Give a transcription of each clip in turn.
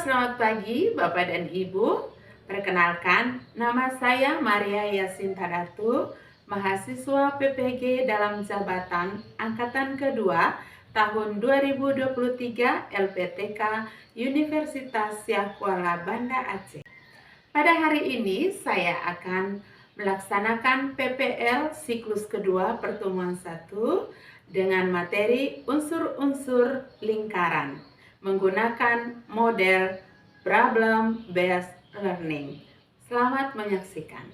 selamat pagi Bapak dan Ibu. Perkenalkan, nama saya Maria Yasinta Datu, mahasiswa PPG dalam jabatan Angkatan Kedua tahun 2023 LPTK Universitas Syah Kuala Banda Aceh. Pada hari ini saya akan melaksanakan PPL siklus kedua pertemuan 1 dengan materi unsur-unsur lingkaran menggunakan model problem based learning. Selamat menyaksikan.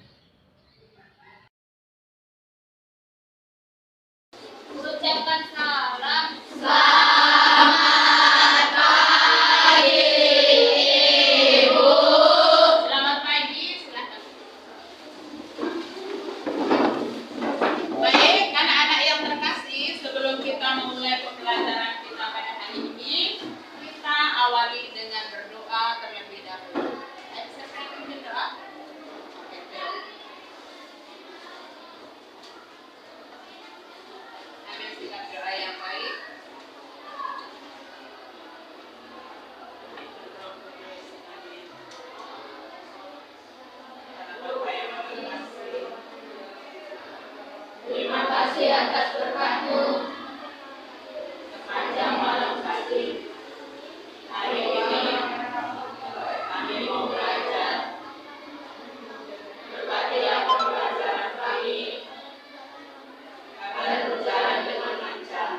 Ucapkan salam. Selamat pagi, Ibu. Selamat pagi, silakan. Baik, anak-anak yang terkasih, sebelum kita memulai pembelajaran kita pada hari ini, kita awali dengan berdoa terlebih dahulu. Siapa yang pimpin doa? Ambil sikap doa yang baik. Terima kasih atas berkat-Mu sepanjang malam tadi. Hari ini kami mau belajar. Berkatilah pembelajaran kami agar berjalan dengan lancar.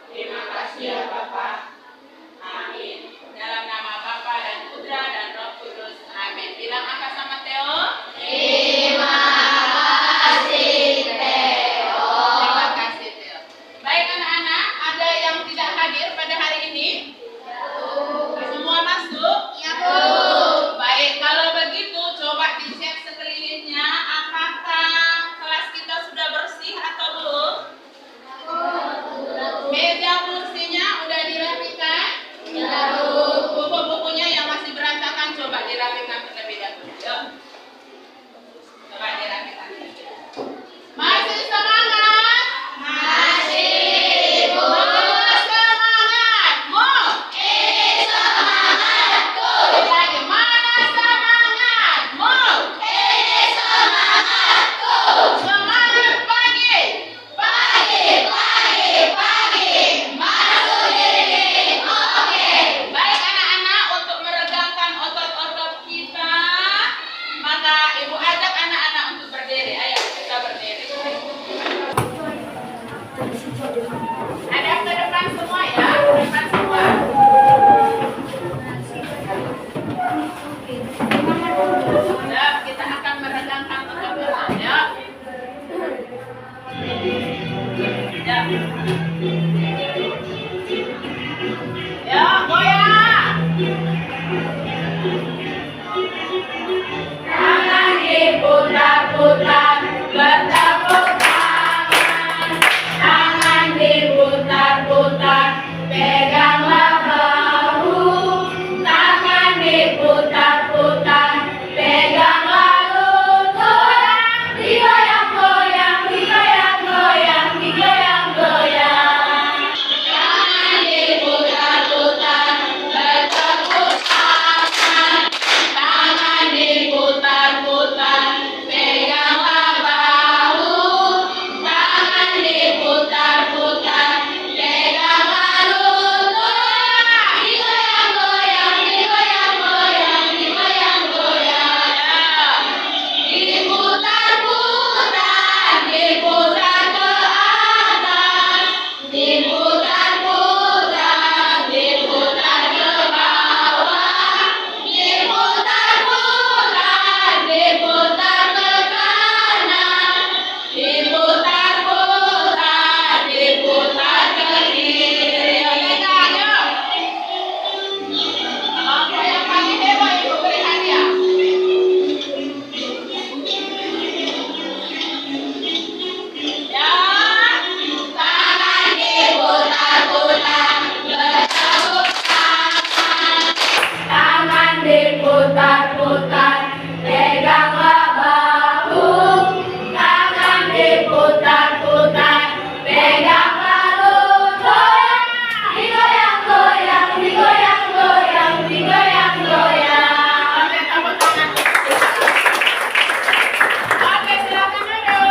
Terima kasih ya Bapak. Amin. Dalam nama Bapa dan Putra dan Roh Kudus. Amin. Bilang apa sama Theo? Terima kasih Theo. Terima kasih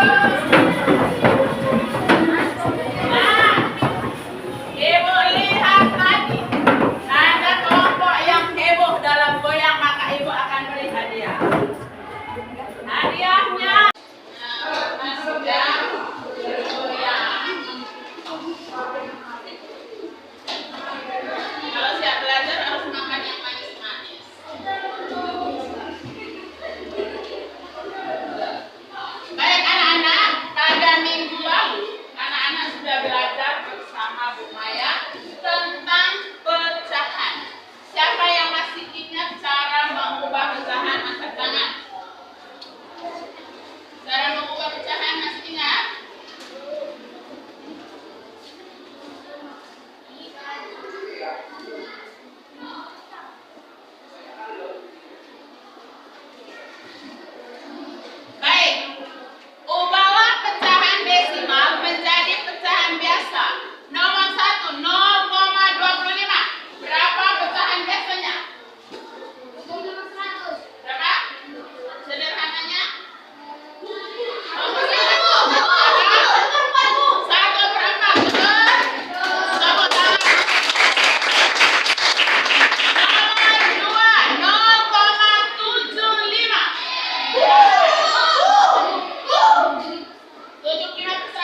Nah, Ibu lihat lagi. Ada kelompok yang heboh dalam goyang, maka Ibu akan beri hadiah. Hadiahnya sudah bergoyang. Kalau siap belajar harus makan yang manis-manis. Baik anak-anak, pada minggu lalu anak-anak sudah belajar bersama Bu Maya tentang pecahan. Siapa yang masih ingat cara mengubah pecahan? Angkat tangan. Cara mengubah pecahan masih ingat? Baik, ubahlah pecahan desimal menjadi pecahan biasa. Nomor 1, 0,25. Berapa pecahan biasanya? Berapa? Sederhananya? Nomor 1. Satu berapa? Betul? Tepuk tangan. Nomor 2, 0,75. 75 per 100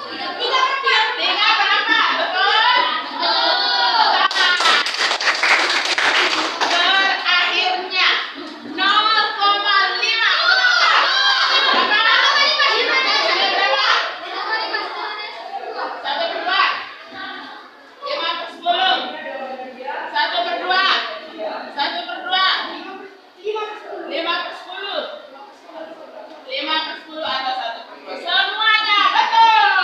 sederhananya. 3 berapa? Betul? Terakhirnya 0,5. Berapa? Berapa? 1 per 2. 5 per 10. 1 per 2. 1 per 2. 5 per 10. 5 per 10 atau 1 per 2. Semuanya betul.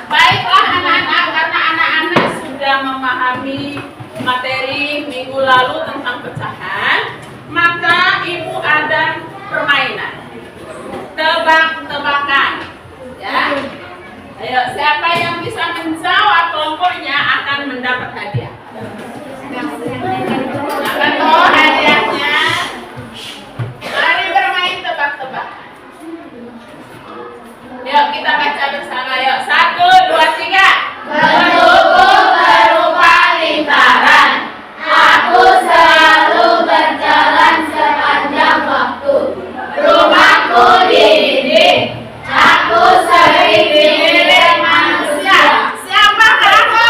Baiklah anak-anak, karena anak-anak sudah memahami materi minggu lalu tentang pecahan, maka Ibu ada permainan tebak-tebakan. Ya. Ayo, siapa yang bisa menjawab kelompoknya akan mendapat hadiah. Akan tahu hadiahnya. Mari bermain tebak-tebakan. Yuk kita baca bersama. Yuk 1, 2, 3. Bentukku berupa lingkaran. Aku selalu berjalan sepanjang waktu. Rumahku di dinding. Aku sering dilihat manusia. Siapa aku?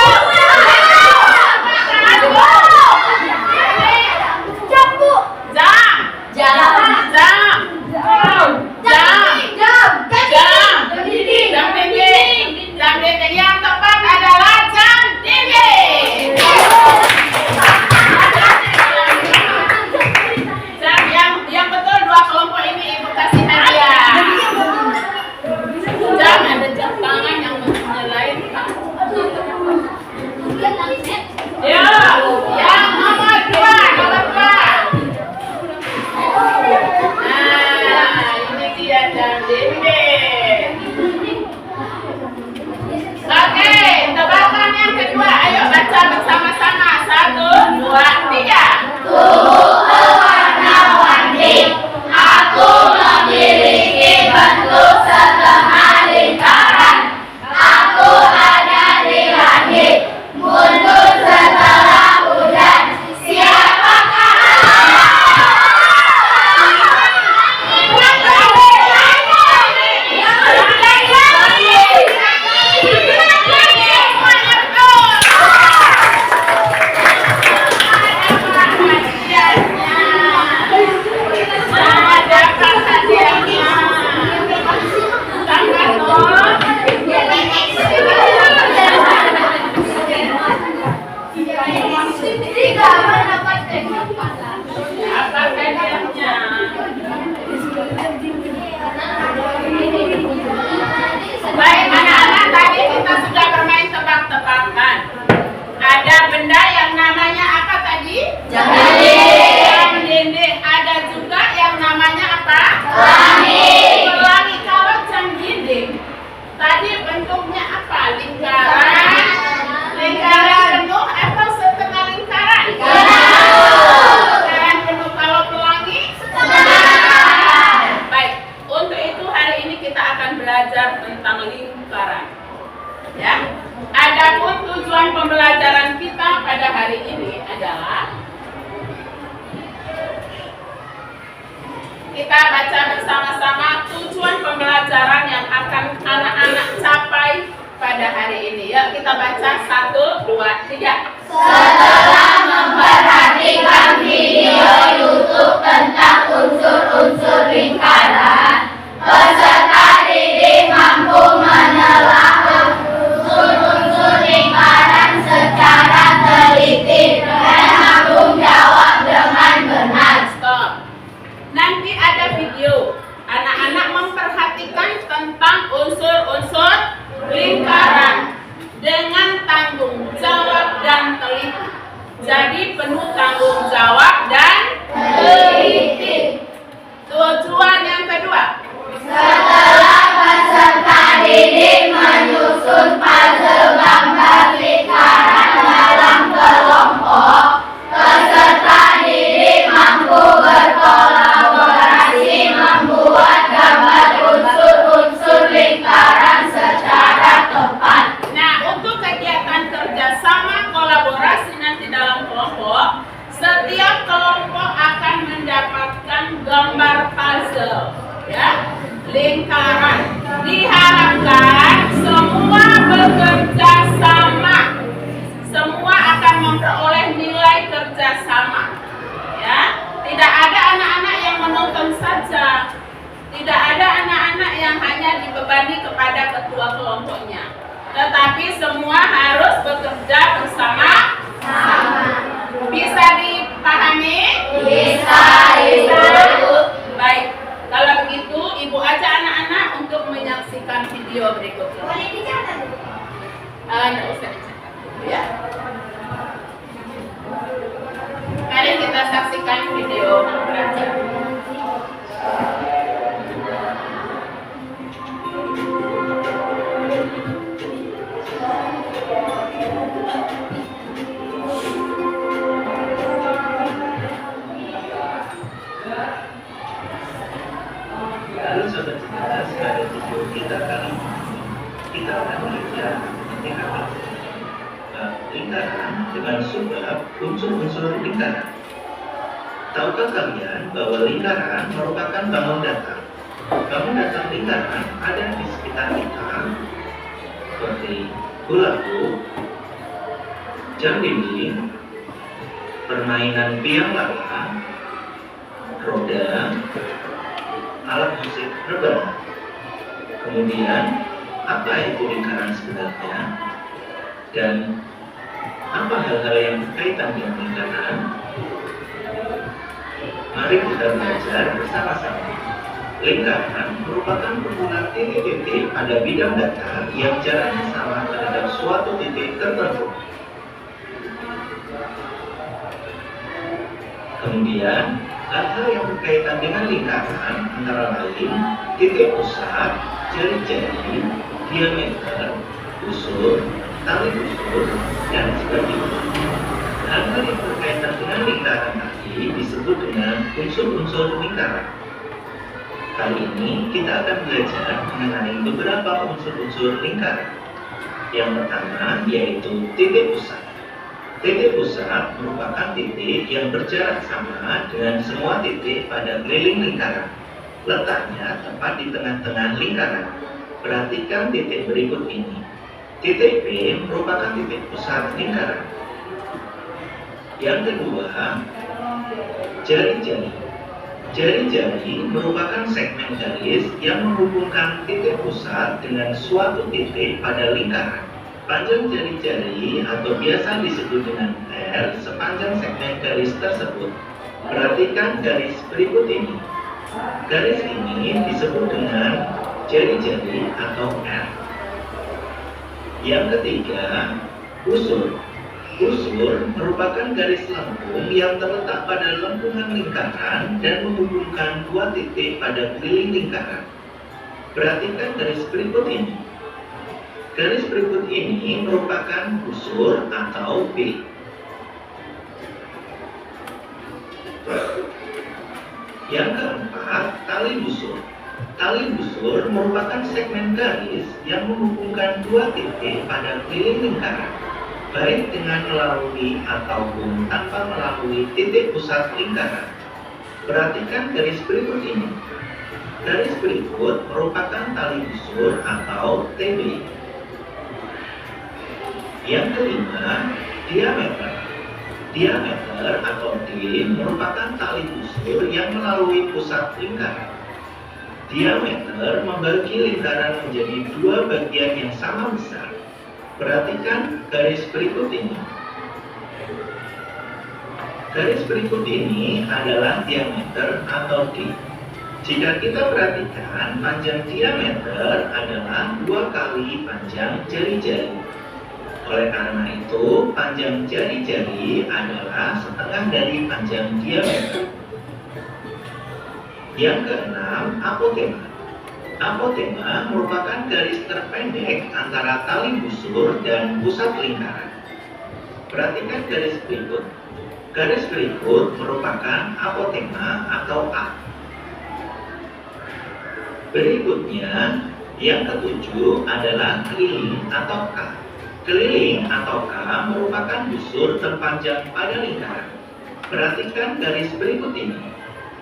kita baca bersama-sama tujuan pembelajaran yang akan anak-anak capai pada hari ini. Yuk kita baca 1, 2, 3. Setelah memperhatikan video YouTube tentang unsur-unsur lingkaran, peserta didik mampu menelah unsur-unsur lingkaran secara teliti dan tanggung jawab dengan benar. Stop. Nanti ada video. Anak-anak memperhatikan tentang unsur-unsur lingkaran dengan tanggung jawab dan teliti. Jadi penuh tanggung jawab dan teliti. Tujuan yang kedua. Setelah peserta didik menyusun puzzle gambar lingkaran dalam kelompok, peserta didik mampu berkolaborasi membuat gambar unsur-unsur lingkaran secara tepat. Nah, untuk kegiatan kerjasama kolaborasi nanti dalam kelompok, setiap kelompok akan mendapatkan gambar puzzle, ya, lingkaran. Diharapkan semua bekerja sama, semua akan memperoleh nilai kerjasama, ya. Tidak ada anak-anak yang menonton saja, tidak ada anak-anak yang hanya dibebani kepada ketua kelompoknya, tetapi semua harus bekerja bersama. Bisa dipahami? Bisa, Ibu. Baik, kalau begitu Ibu ajak anak-anak untuk menyaksikan video berikut ini. Boleh dicatat, Bu? Nggak usah dicatat dulu ya. Mari kita saksikan video belajar. Halo sobat cerdas, pada video kita kali ini kita akan belajar lingkaran. Lingkaran dengan subbab unsur-unsur lingkaran. Tahukah kalian bahwa lingkaran merupakan bangun datar? Bangun datar lingkaran ada di sekitar kita, seperti hula-hoop, jam dinding, permainan biang lala, roda, alat musik rebana. Kemudian, apa itu lingkaran sebenarnya? Dan apa hal-hal yang berkaitan dengan lingkaran? Mari kita belajar bersama-sama. Lingkaran merupakan kumpulan titik-titik pada bidang datar yang jaraknya sama terhadap suatu titik tertentu. Kemudian, hal-hal yang berkaitan dengan lingkaran antara lain titik pusat, jari-jari, diameter, busur, tali busur, dan sebagainya. Hal-hal yang berkaitan dengan lingkaran tadi disebut dengan unsur-unsur lingkaran. Kali ini kita akan belajar mengenai beberapa unsur-unsur lingkaran. Yang pertama yaitu titik pusat. Titik pusat merupakan titik yang berjarak sama dengan semua titik pada keliling lingkaran. Letaknya tepat di tengah-tengah lingkaran. Perhatikan titik berikut ini. Titik P merupakan titik pusat lingkaran. Yang kedua, jari-jari. Jari-jari merupakan segmen garis yang menghubungkan titik pusat dengan suatu titik pada lingkaran. Panjang jari-jari atau biasa disebut dengan R sepanjang segmen garis tersebut. Perhatikan garis berikut ini. Garis ini disebut dengan jari-jari atau R. Yang ketiga, busur. Busur merupakan garis lengkung yang terletak pada lengkungan lingkaran dan menghubungkan dua titik pada keliling lingkaran. Perhatikan garis berikut ini. Garis berikut ini merupakan busur atau B. Yang keempat, tali busur. Tali busur merupakan segmen garis yang menghubungkan dua titik pada keliling lingkaran, baik dengan melalui ataupun tanpa melalui titik pusat lingkaran. Perhatikan garis berikut ini. Garis berikut merupakan tali busur atau TB. Yang kelima, diameter. Diameter atau D merupakan tali busur yang melalui pusat lingkaran. Diameter membagi lingkaran menjadi dua bagian yang sama besar. Perhatikan garis berikut ini. Garis berikut ini adalah diameter atau D. Jika kita perhatikan, panjang diameter adalah 2 kali panjang jari-jari. Oleh karena itu, panjang jari-jari adalah setengah dari panjang diameter. Yang keenam, apotema. Apotema merupakan garis terpendek antara tali busur dan pusat lingkaran. Perhatikan garis berikut. Garis berikut merupakan apotema atau A. Berikutnya, yang ketujuh adalah keliling atau K. Keliling atau K merupakan busur terpanjang pada lingkaran. Perhatikan garis berikut ini.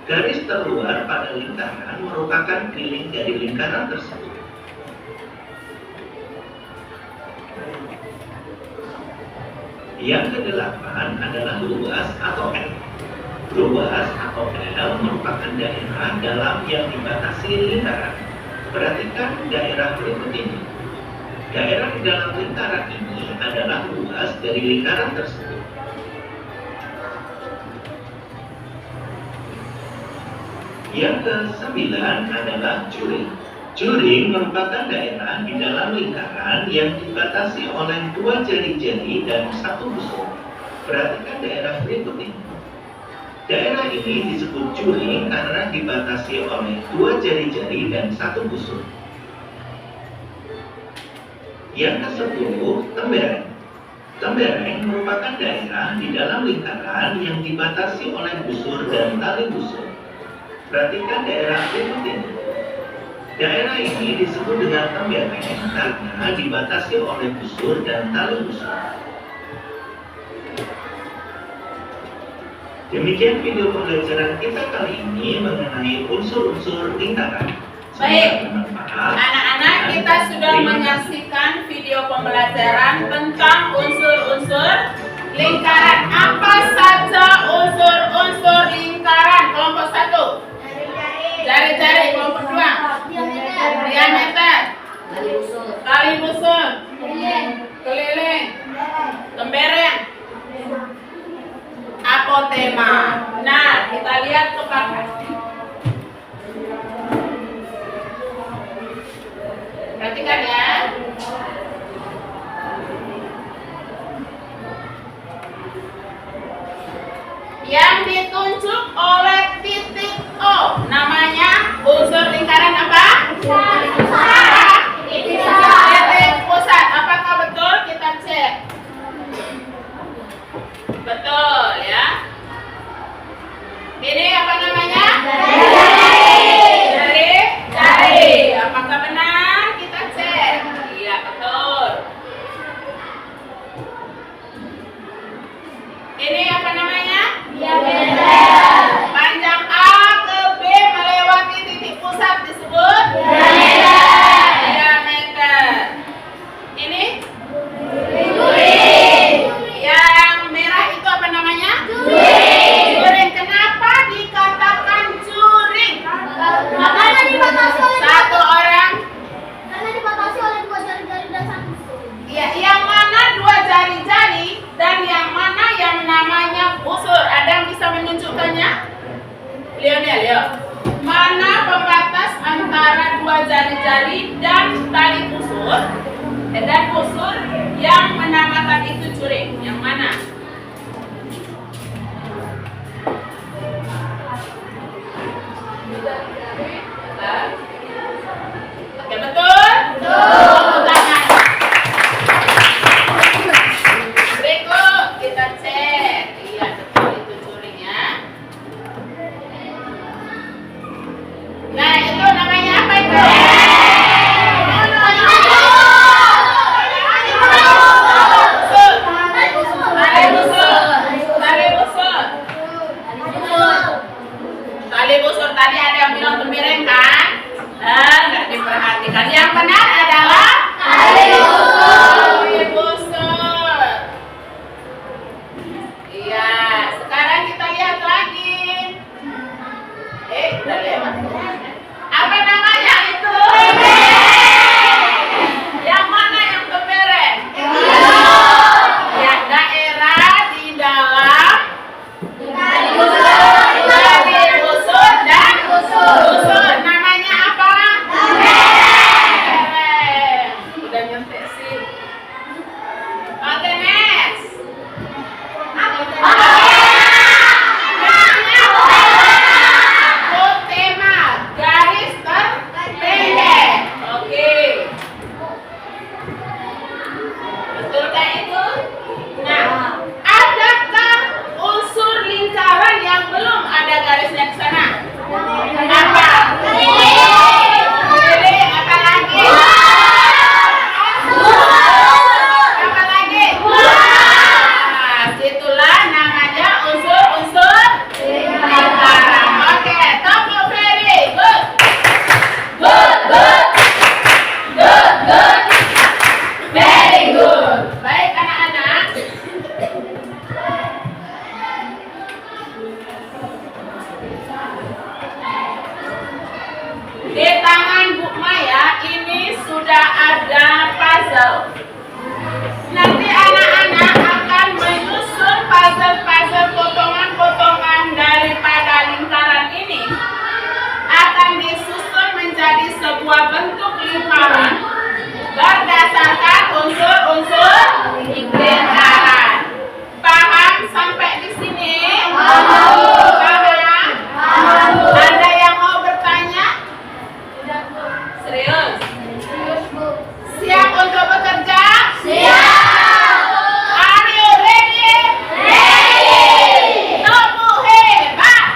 Garis terluar pada lingkaran merupakan keliling dari lingkaran tersebut. Yang kedelapan adalah luas atau L. Luas atau L merupakan daerah dalam yang dibatasi lingkaran. Perhatikan daerah berikut ini. Daerah di dalam lingkaran ini adalah luas dari lingkaran tersebut. Yang ke-9 adalah juring. Juring merupakan daerah di dalam lingkaran yang dibatasi oleh 2 jari-jari dan 1 busur. Perhatikan daerah berikut ini. Daerah ini disebut juring karena dibatasi oleh 2 jari-jari dan 1 busur. Yang ke-10, tembereng. Tembereng merupakan daerah di dalam lingkaran yang dibatasi oleh busur dan tali busur. Perhatikan daerah berikut ini. Daerah ini disebut dengan tembereng karena dibatasi oleh busur dan tali busur. Demikian video pembelajaran kita kali ini mengenai unsur-unsur lingkaran. Baik, anak-anak, kita sudah menyaksikan video pembelajaran tentang unsur-unsur lingkaran. Apa saja unsur-unsur lingkaran? Kelompok 1, jari-jari. Kelompok 2, diameter, tali busur, keliling, tembereng, apotema. Nah, kita lihat ke belakang. Perhatikan ya. Yang ditunjuk oleh titik O namanya unsur lingkaran apa? Titik pusat. Apakah betul? Kita cek. Betul ya. Ini apa namanya? Jari. Apakah benar? Kita cek. Iya, betul. Ini apa namanya? Diameter. Panjang A ke B melewati titik pusat disebut diameter. Ini yang merah itu apa namanya? Juring. Kenapa dikatakan juring? Karena dibatasi oleh Satu orang. dua jari-jari dan 1 busur. Ya, yang mana 2 jari-jari dan yang mana yang namanya busur? Ada yang bisa menunjukkannya? Lihat. Mana pembatas antara 2 jari-jari dan tali busur dan busur yang menamakan itu juring? Yang mana? Oke, betul? Tepuk tangan. Berikut kita cek. Iya, betul itu juringnya. Nah, itu namanya apa itu? Tali busur. Tali busur tadi ada yang bilang kemiring kan? Nggak diperhatikan. Yang benar adalah Tali busur. tali busur. Iya, sekarang kita lihat lagi. Udah lewat. Apa namanya itu? Yang mana yang kemiring? Ya, daerah di dalam tali busur dan busur. Namanya apa? Lereng. Udah nyontek sih. Oke, next. Namanya apotema, garis terpendek. Oke. Betulkah itu? Nah, adakah unsur lingkaran yang belum ada garisnya di sana? Apa? Ini apa lagi? Apa lagi? Nah, itulah namanya unsur-unsur lingkaran. Oke, Topo Ferry, good. Very good. Baik anak-anak. Di tangan Bu Maya ini sudah ada puzzle. Nanti anak-anak akan menyusun puzzle-puzzle potongan-potongan daripada lingkaran ini akan disusun menjadi sebuah bentuk lingkaran berdasarkan unsur-unsur lingkaran. Paham sampai di sini? Paham? Ada yang mau bertanya? Serius? Siap untuk bekerja? Siap! Are you ready? Ready! Topu hebat!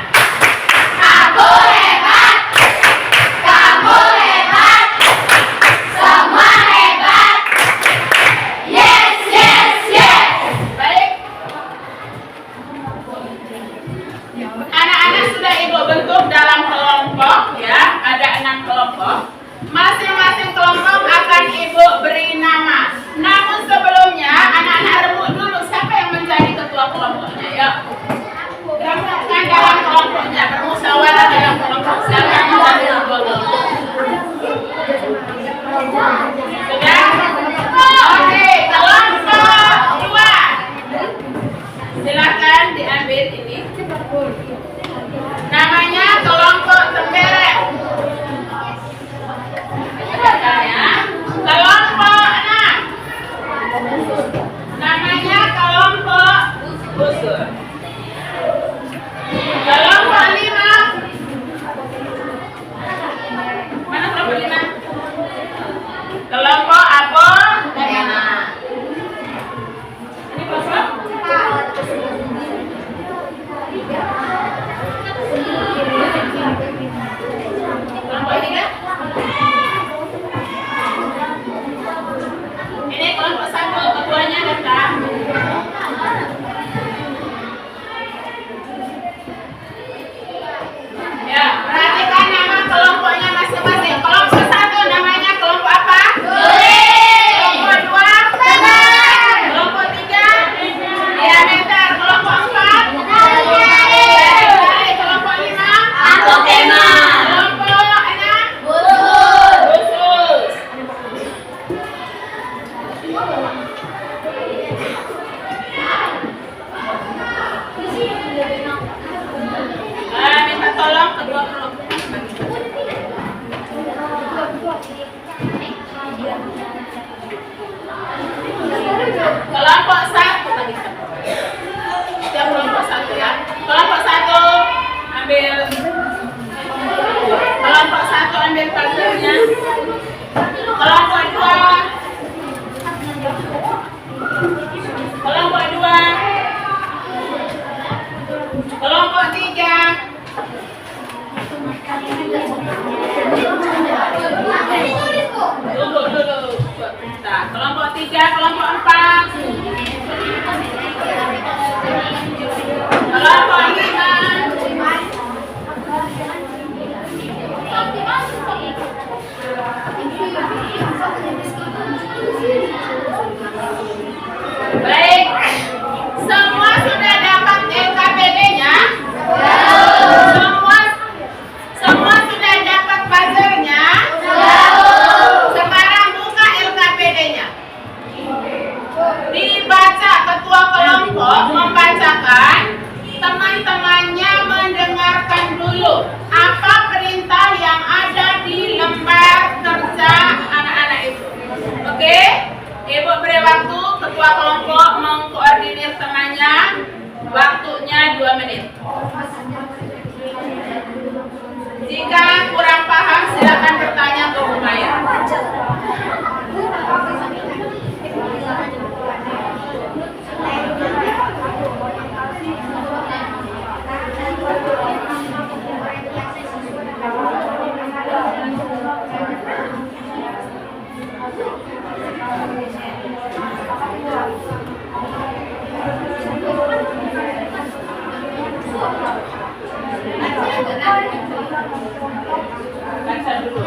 Baca dulu.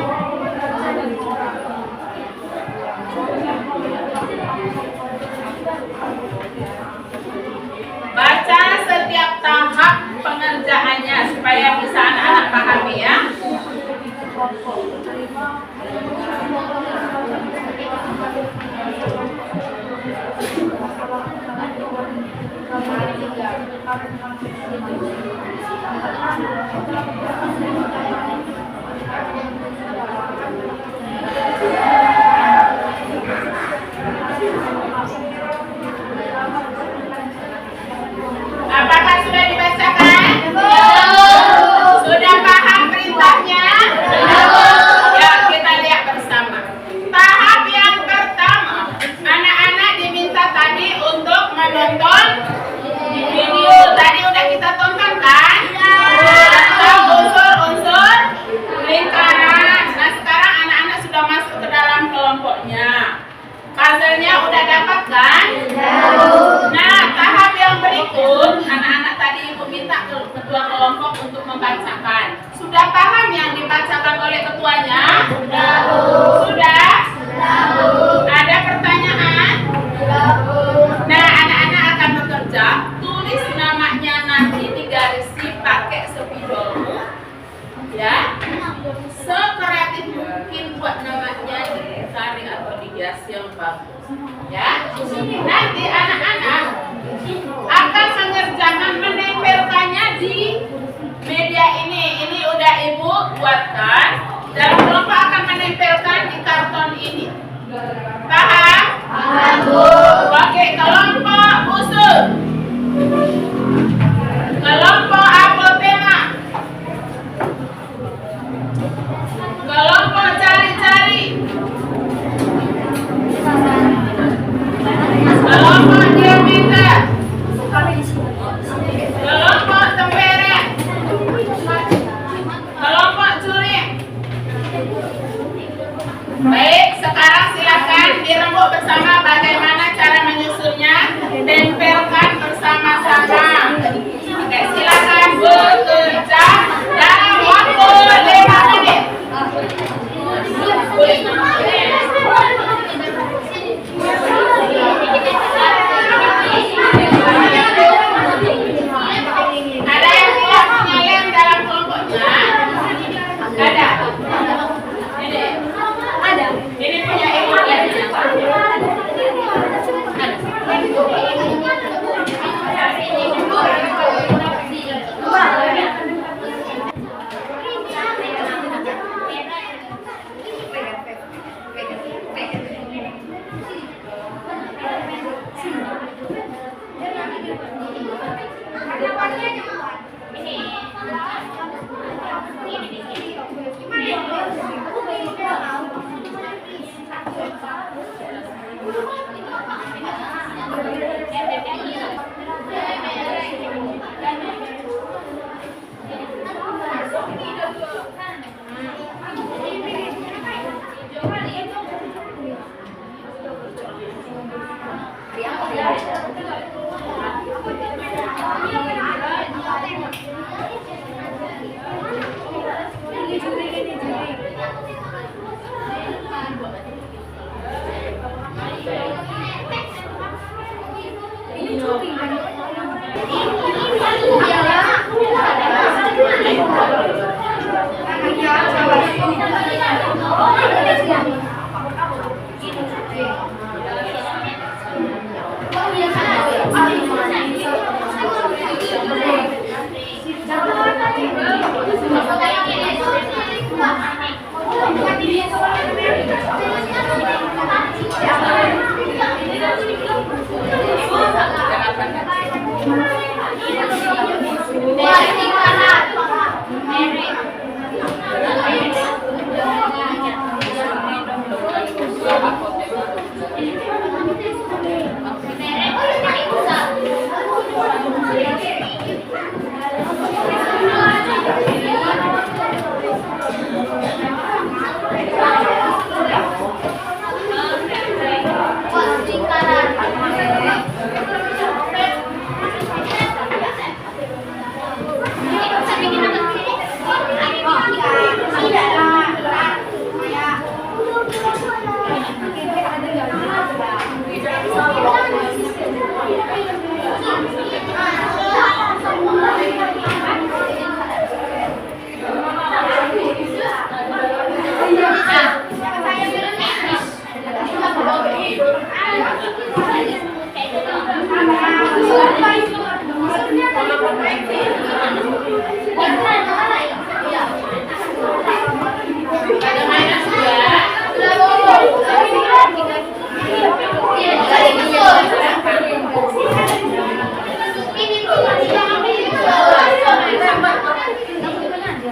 Baca setiap tahap pengerjaannya supaya bisa anak-anak pahami ya. Apakah sudah dibacakan? Sudah paham perintahnya? Ya, kita lihat bersama. Tahap yang pertama, anak-anak diminta tadi untuk menonton video. Tadi udah kita tonton kan? Tentang unsur-unsur lingkaran. Nah, sekarang anak-anak sudah masuk ke dalam kelompoknya. Puzzle-nya udah dapat kan? Nah, tahap yang berikut, anak-anak tadi ibu minta ke ketua kelompok untuk membacakan. Sudah paham yang dibacakan oleh ketuanya? Sudah? Ada pertanyaan? Nah, anak-anak akan bekerja. Tulis namanya nanti di garisi pakai spidolmu. Ya, sekreatif mungkin buat namanya ditarik atau dihias yang bagus. Ya, nanti anak-anak akan mengerjakan menempelkannya di media ini. Ini udah ibu buatkan. Dalam kelompok akan menempelkan di karton ini. Paham? Oke, kelompok usul. Kelompok apotema. Kelompok cari-cari. Kelompok geometer. Kelompok temperet. Kelompok curing. Baik, sekarang silakan dirembuk bersama bagaimana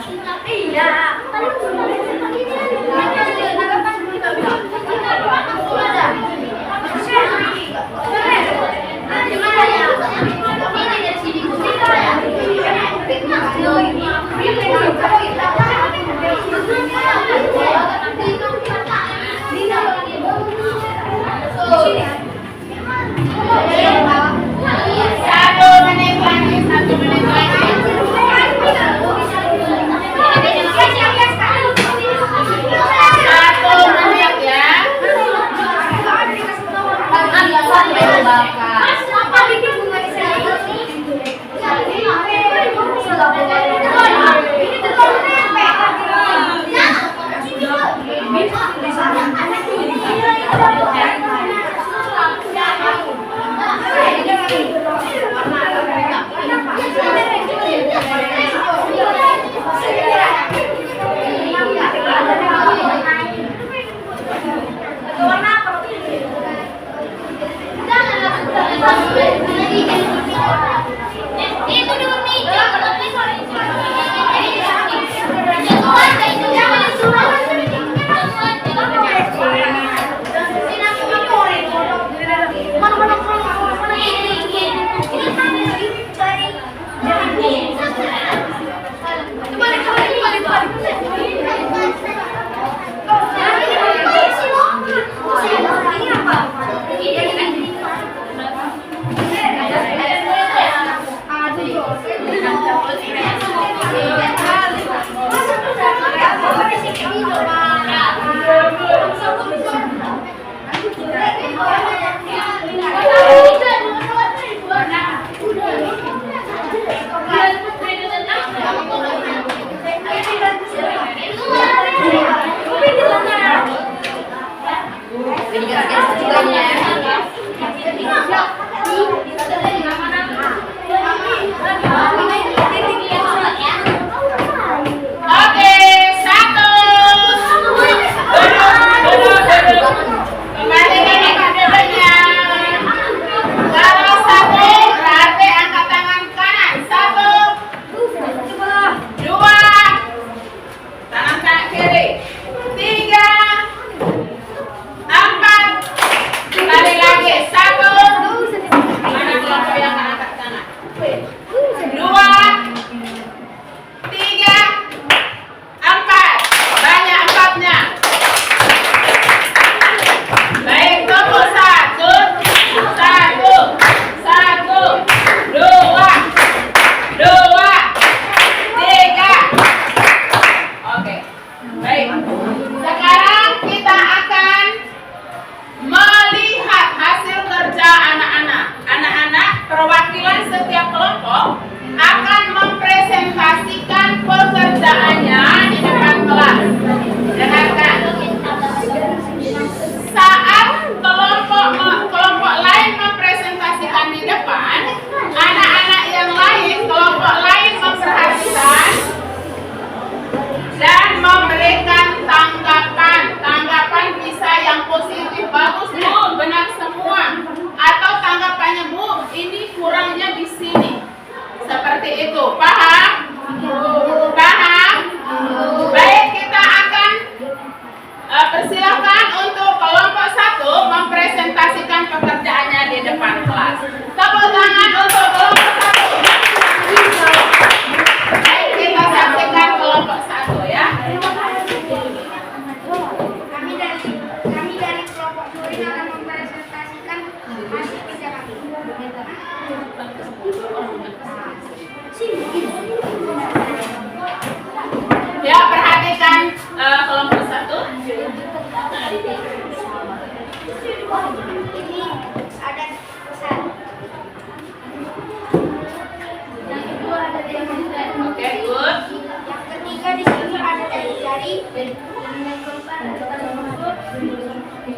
Satu menit lagi, 1 menit lagi. Satu menit ya. Oke, 1. Duduk. Kembali lagi ke duduknya. Kalau 1 berarti angkat tangan kanan. 1, 2, tangan kiri. 3, 4. Kembali lagi. 1. Mana kelompok yang angkat tangan? 2, 3, 4. Banyak 4-nya. Baik, tunggu 1, 2, 3. Oke, baik. Sekarang kita akan melihat hasil kerja anak-anak. Anak-anak perwakilan setiap kelompok akan mempresentasikan pekerjaannya di depan kelas. Dengarkan. Saat kelompok lain mempresentasikan di depan, anak-anak yang lain, kelompok lain memperhatikan dan memberikan tanggapan. Tanggapan bisa yang positif, bagus Bu, benar semua. Atau tanggapannya Bu, ini kurangnya di sini. Seperti itu. Paham? Paham? Baik, kita akan persilakan untuk kelompok 1 mempresentasikan pekerjaannya di depan kelas. Tepuk tangan untuk kelompok 1. Baik, kita saksikan kelompok 1 ya. Kami dari kelompok Nurin akan mempresentasikan hasil kerja kami. Ya, perhatikan kelompok 1. Ini ada pesan. Yang kedua ada demonstrasi. Oke, good. Yang ketiga di sini ada jari-jari. Dan yang keempat ada tanda ukur. Di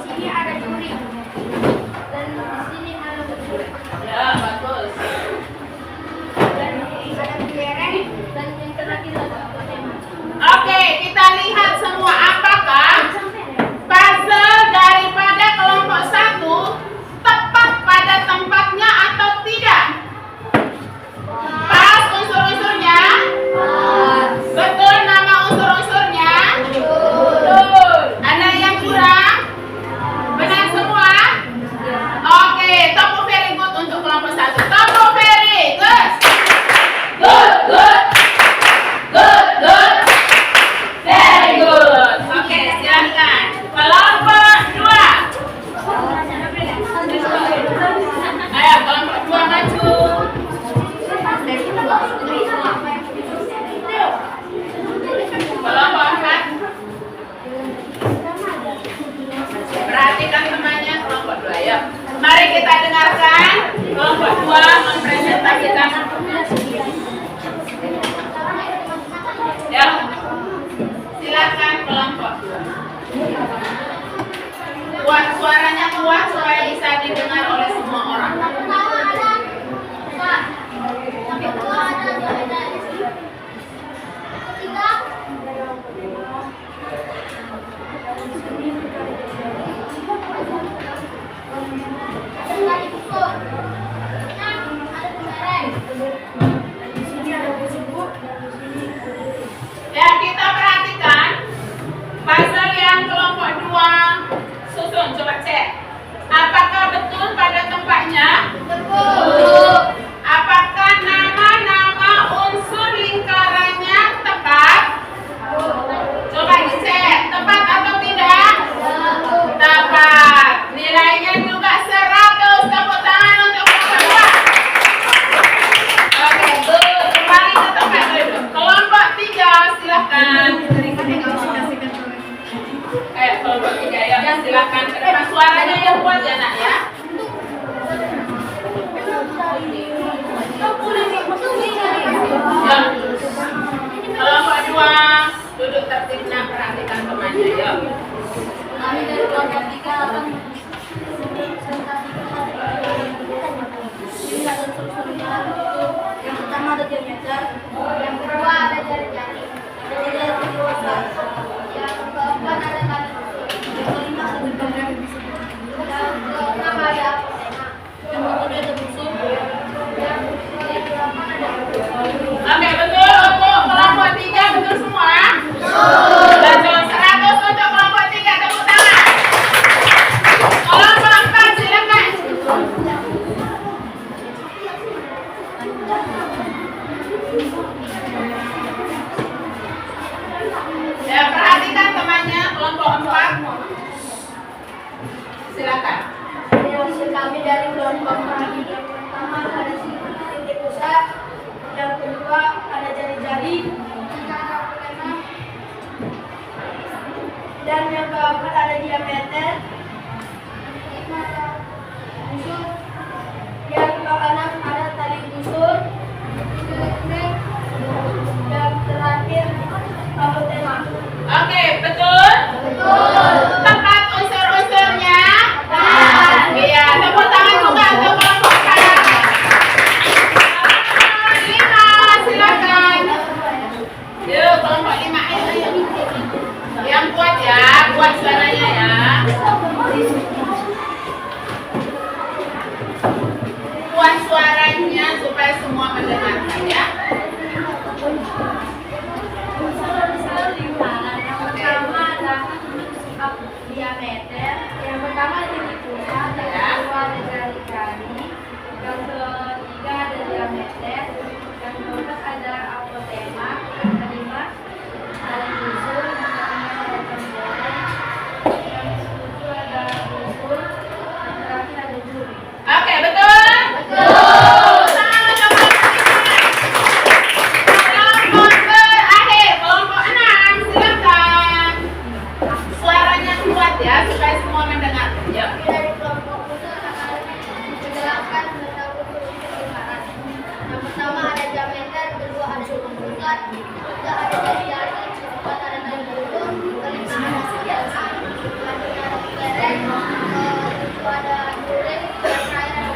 sini ada juri. Dan di sini ada ukur. Ya, bagus. Dan ada kelereng. Dan yang terakhir ada tema. Oke, kita lihat semua apakah puzzle daripada kelompok 1 tepat pada tempatnya atau tidak? Pas unsur-unsurnya? kuat supaya bisa didengar oleh semua orang. Pertama ada Pak. Yang kedua ada Johannes. Ketiga ada tali busur. Ada kelereng. Di sini ada busur, Bu. Ya, kita perhatikan puzzle yang kelompok 2 susun, coba cek. Apakah betul pada tempatnya? Betul. Apakah nama-nama unsur lingkarannya tepat? Coba dicek, tepat atau tidak? Tepat. Nilainya juga 100. Tepuk tangan untuk kelompok 2. Oke, good. Kembali ke tempat dulu. Kelompok 3, silakan. Kelompok 3 ya, silakan ke depan. Suaranya yang kuat ya, Nak ya. Ya. Kelompok 2, duduk tertib, Nak, perhatikan temannya, yuk. Kami dari kelompok 3 akan yang pertama ada diameter, yang kedua ada jari-jari, yang keempat ada tali busur, yang kelima ada gerbang, yang keenam ada apotema, yang ketujuh ada busur, yang kedelapan ada Oke, betul untuk kelompok 3, betul semua? Betul. 100 untuk kelompok 3, tepuk tangan. Kelompok 4, silakan. Ya, perhatikan temannya, kelompok 4. Silakan. hasil kami dari kelompok kami. Yang pertama ada titik pusat, yang kedua ada jari-jari, dan yang keempat ada diameter, busur, yang keenam ada tali busur, yang terakhir apotema. Oke, betul? Betul. Tepat unsur-unsurnya? Iya, tepuk tangan juga untuk kelompok 4. 5, silakan. Yuk, kelompok 5 ayo. Yang kuat ya, kuat suaranya ya. Kuat suaranya supaya semua mendengarkan ya. Diameter, yang pertama titik pusat, yang kedua ada jari-jari, yang ketiga ada diameter, yang keempat ada apotema, yang kelima ada busur, yang keenam ada jari-jari, yang ketujuh ada busur, yang terakhir ada juri. Oke, betul? Betul. Kelompok terakhir, kelompok 6, silakan. Suaranya kuat ya, supaya semua mendengar. Yuk. Dari kelompok pusat akan menjelaskan tentang unsur lingkaran. Yang pertama ada diameter, kedua ada titik pusat, ketiga ada jari-jari, keempat ada tali busur, kelima ada senjata, selanjutnya ada kelereng, kedua ada juring, yang terakhir ada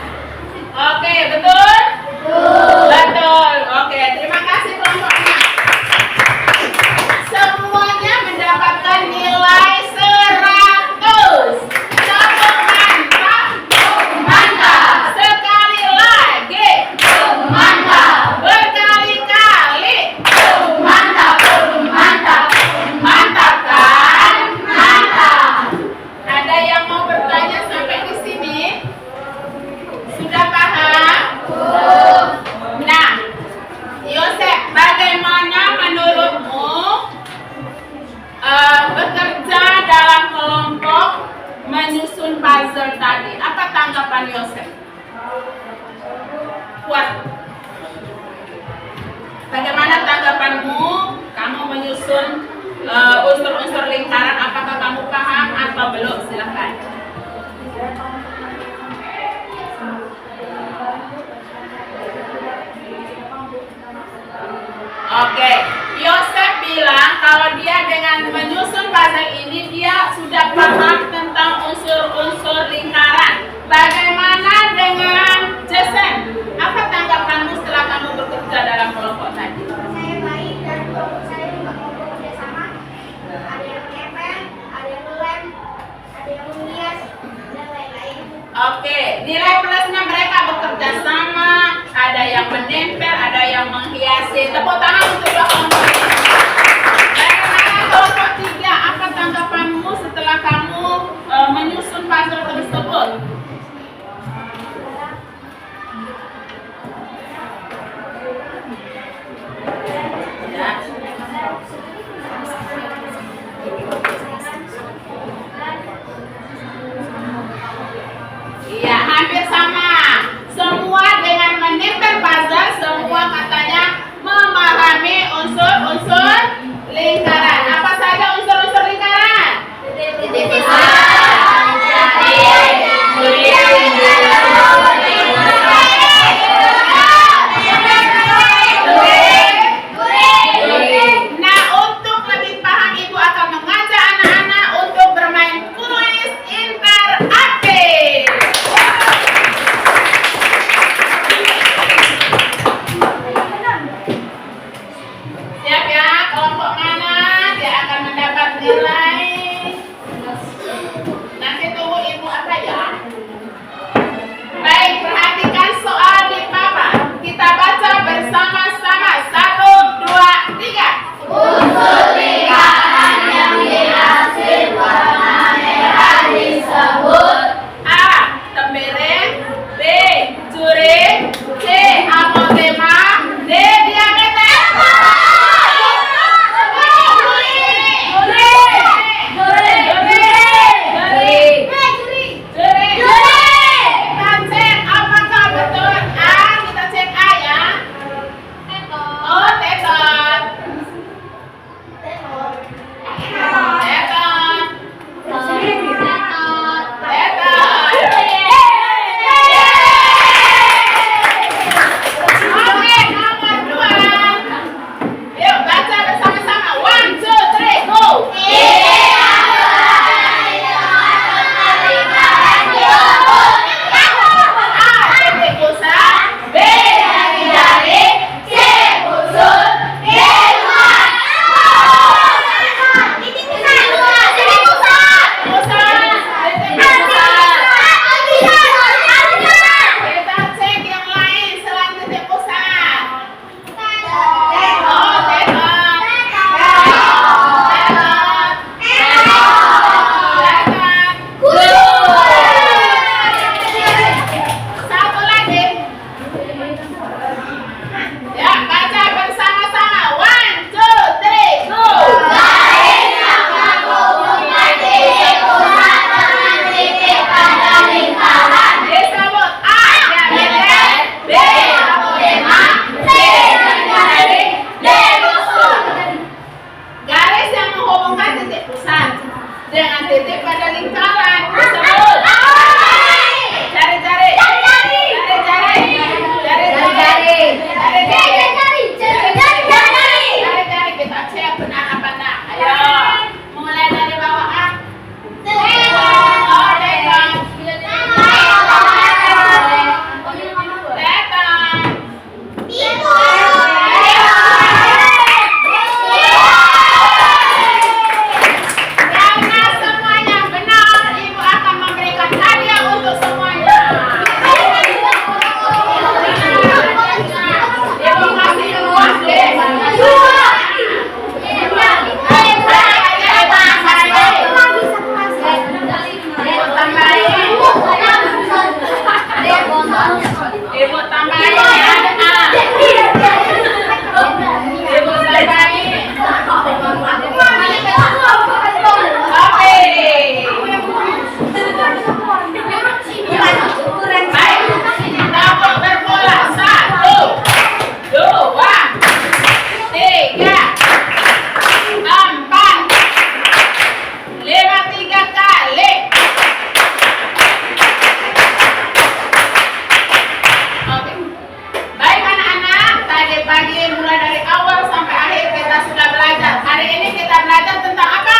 Oke, betul? Betul. Oke, terima kasih kelompok 6. Semuanya mendapatkan nilai 100. Satu mantap. Mantap. Sekali lagi. Mantap. Berkali-kali. Mantap. Mantap. Mantap kan? Mantap. Ada yang mau bertanya sampai di sini? Sudah paham? Nah, Yosef, bagaimana menurutmu bekerja dalam kelompok menyusun puzzle tadi? Apa tanggapan Yosef? Kuat. Bagaimana tanggapanmu? Kamu menyusun unsur-unsur lingkaran, apakah kamu paham atau belum? Silakan. Oke, Yosef bilang kalau dia dengan menyusun puzzle ini dia sudah paham tentang unsur-unsur lingkaran. yang menghiasi. Tepuk tangan untuk dua kelompok ini. Bagaimana kelompok 3? Apa tanggapanmu setelah kamu menyusun puzzle tersebut? Iya, hampir sama. Semua dengan menyetel puzzle, semua katanya memahami unsur-unsur lingkaran. Apa saja unsur-unsur lingkaran? Titik Nah, untuk lebih paham, Ibu akan mengajak anak-anak untuk bermain kuis interaktif. Siap ya, kelompok mana dia akan mendapat nilai? Nanti tunggu Ibu apa ya? Baik, perhatikan soal di papan. Kita baca bersama-sama. 1, 2, 3. Unsur lingkaran yang dihasil warna merah disebut A. Tembereng. B. Juring. C. Apotema. D. Diameter. Kita cek apakah betul A. Kita cek A ya. Oh, tetot. Tetot. Oke, nomor 2. Yuk baca bersama-sama. 1, 2, 3, go. A. Titik pusat. B. Jari-jari. C. busur. D. luar. Titik pusat. Titik pusat. Kita cek yang lain selain titik pusat. Oh, tetot. Satu lagi. Ya, baca bersama-sama. 1, 2, 3, go. Disebut A. Diameter. B. Apotema. C. jari-jari. D. busur. Garis yang menghubungkan titik pusat dengan titik pada lingkaran disebut jari-jari. Jari-jari. Kita cek benar apa enggak. Ayo, mulai dari bawah A. Oh, tetot. Karena semuanya benar, Ibu akan memberikan hadiah untuk semuanya. Ibu kasih uang deh. Ibu tambahin. Ibu tambahin ya. Ibu tambahin. Oke. Baik. Dapur berbola. 1, 2, 3, 4, 5, 3 kali. Oke. Baik anak-anak, tadi pagi mulai dari awal sampai akhir kita sudah belajar. Hari ini kita belajar tentang apa?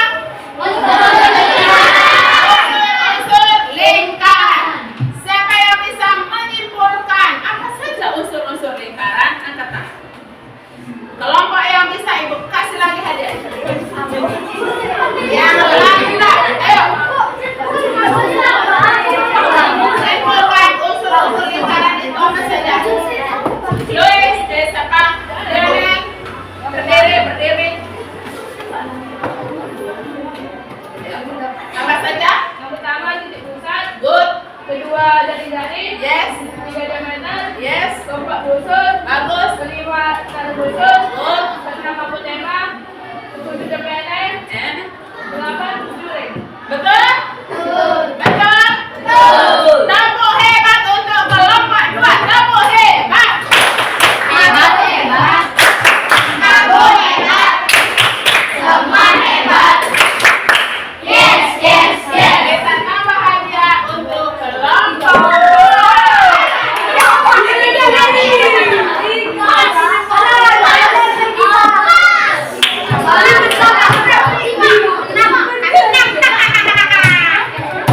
Unsur lingkaran. Siapa yang bisa menyimpulkan apa saja unsur-unsur lingkaran? Angkat tangan. Kelompok yang bisa, Ibu kasih lagi hadiah. Yang lain, ayo. Simpulkan unsur-unsur lingkaran itu apa saja? Luis, Desa khusus, 6 apotema, 7 CPNS, 8 juri. Betul? Betul? Tepuk hebat untuk kelompok 2. Tepuk hebat. Hebat. Kamu hebat. Semua hebat. Yes. Kita tambah hadiah untuk kelompok 2.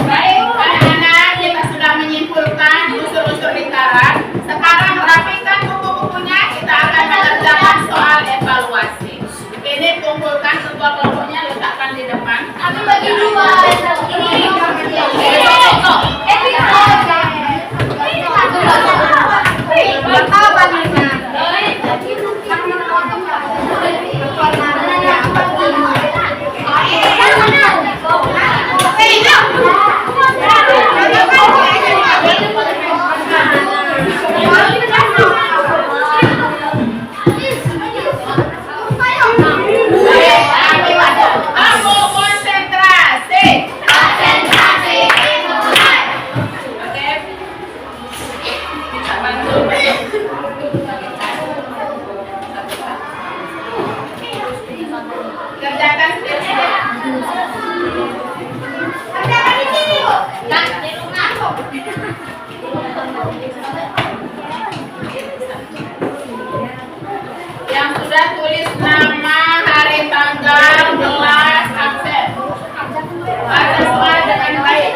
Baik, anak-anak, kita sudah menyimpulkan unsur-unsur lingkaran. Sekarang rapikan buku-bukunya, kita akan mengerjakan soal evaluasi. Ini kumpulkan ketua kelompoknya, letakkan di depan. Aku bagi 2. Kamu konsentrasi. Oke. Bisa bantu. Kerjakan sendiri. Yang sudah tulis nama, hari, tanggal, kelas, absen. Baca soal dengan baik.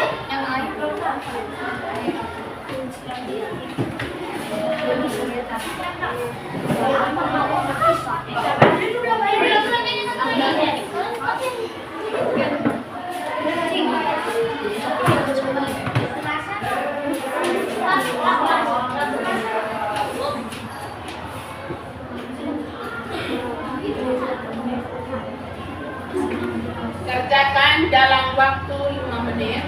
Kerjakan dalam waktu 5 menit.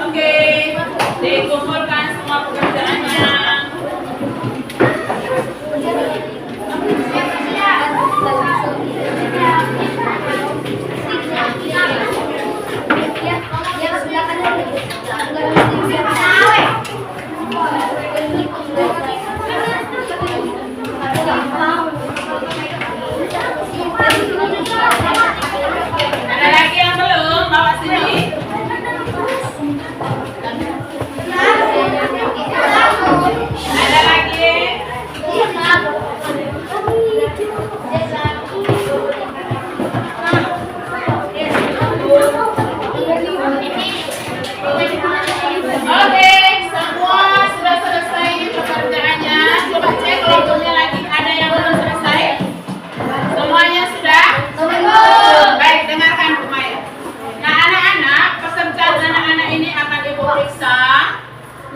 Oke, dikumpulkan semua pekerjaannya. Ada lagi yang belum? Bawa sini. Ada lagi? Oke, semua sudah selesai pekerjaannya. Coba cek kelompoknya lagi. Ada yang belum selesai? Semuanya sudah? Baik, dengarkan Bu Maya. Nah, anak-anak, pekerjaan anak-anak ini akan Ibu periksa.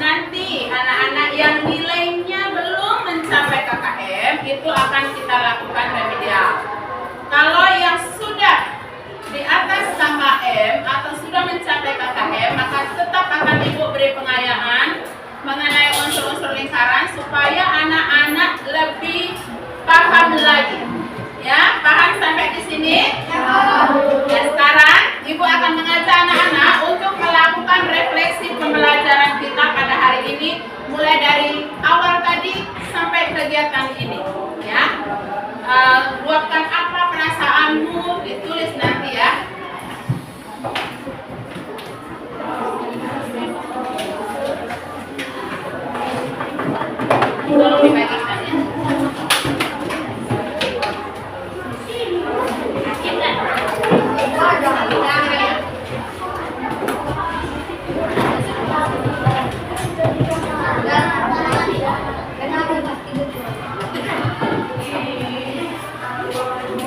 Nanti anak-anak yang nilainya belum mencapai KKM itu akan kita lakukan remedial. Kalau yang sudah di atas KKM atau sudah mencapai KKM, maka tetap akan Ibu beri pengayaan mengenai unsur-unsur lingkaran supaya anak-anak lebih paham lagi. Ya, paham sampai di sini? Dan sekarang Ibu akan mengajak anak-anak untuk melakukan refleksi pembelajaran kita pada hari ini, mulai dari awal tadi sampai kegiatan ini. Ya, luapkan apa perasaanmu, ditulis nanti ya. Tolong dibagikan ya.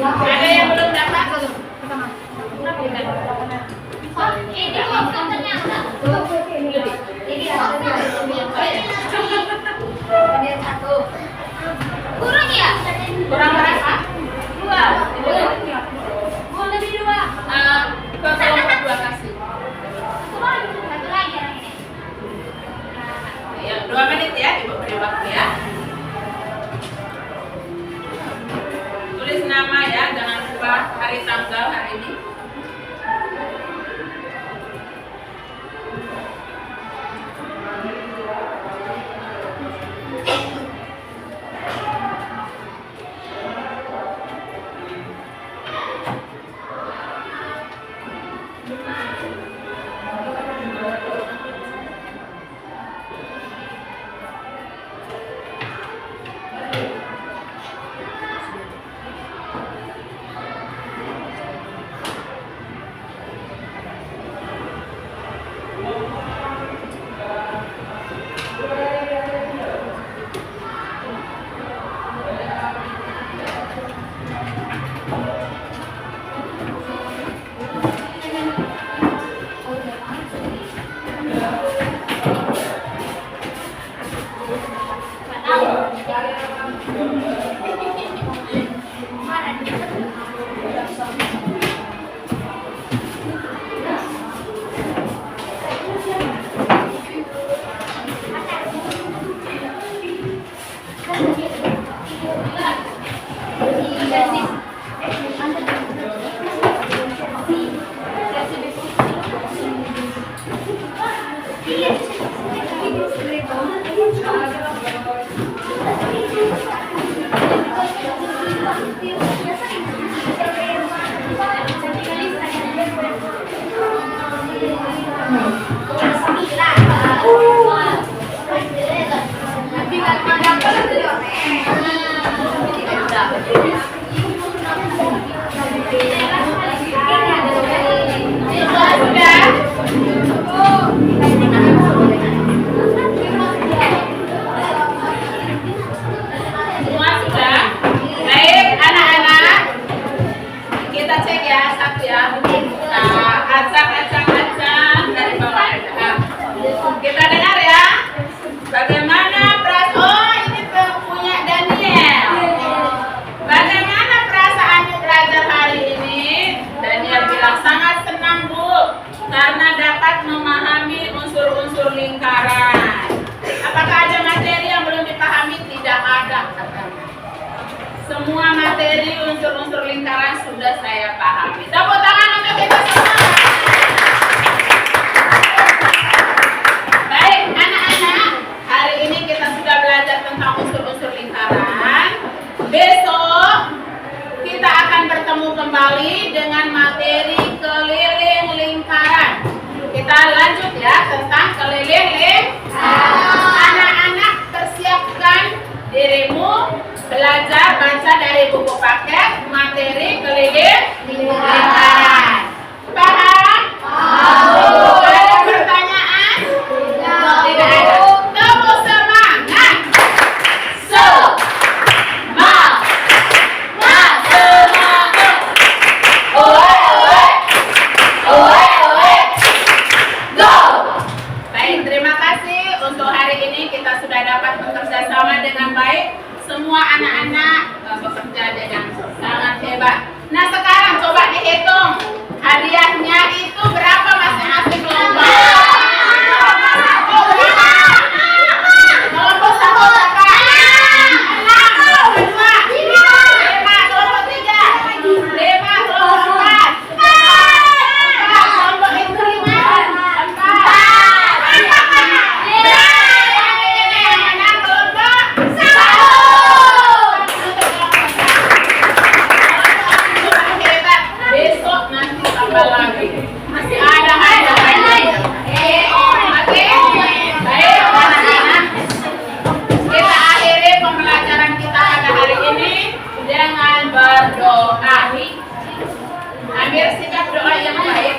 Ada yang belum dapat? Ini kok ternyata. Ini satu. Kurang ya? Kurang berapa? 2. Oh, lebih 2. Ke kelompok 2 kasih. Satu lagi yang ini. Ya, 2 menit ya, Ibu beri waktu ya. Tulis nama ya, jangan lupa hari tanggal hari ini. semua materi unsur-unsur lingkaran sudah saya pahami. Tepuk tangan untuk kita semua. Baik, anak-anak, hari ini kita sudah belajar tentang unsur-unsur lingkaran. Besok kita akan bertemu kembali dengan materi keliling lingkaran. Kita lanjut ya tentang keliling lingkaran. Anak-anak, persiapkan dirimu belajar baca dari buku paket materi keliling lingkaran. Paham? Ada pertanyaan? Tidak ada. Tepuk semangat. Semangat. Semangat. Oe. Go. Baik, terima kasih. Untuk hari ini kita sudah dapat bekerja sama dengan baik. Semua anak-anak bekerja dengan sangat hebat. Nah, sekarang coba dihitung hadiahnya itu berapa masing-masing kelompok. Kelompok 1 berapa? 6, kelompok 2, 5, kelompok 3, 5, kelompok 4, 4, kelompok itu 5, 4. Besok nanti tambah lagi. Masih ada hadiah. Oke? Baik, anak-anak. Kita akhiri pembelajaran kita pada hari ini dengan berdoa. Ambil sikap doa yang baik.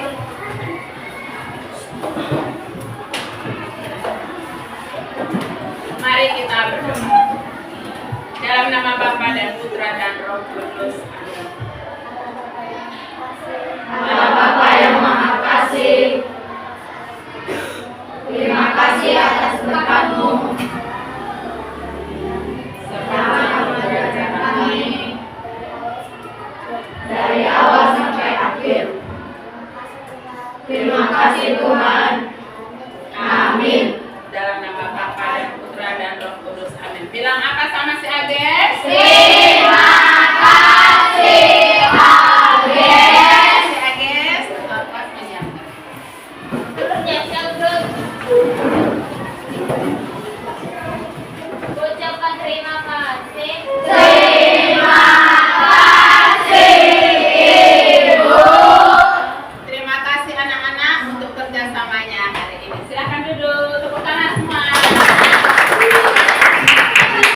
Mari kita berdoa. Dalam nama Bapa dan Putra dan Roh Kudus. Allah Bapa yang Maha Kasih, terima kasih atas berkat-Mu serta mengajar kami dari awal sampai akhir. Terima kasih Tuhan. Amin. Dalam nama Bapa dan Putra dan Roh Kudus. Amin. Bilang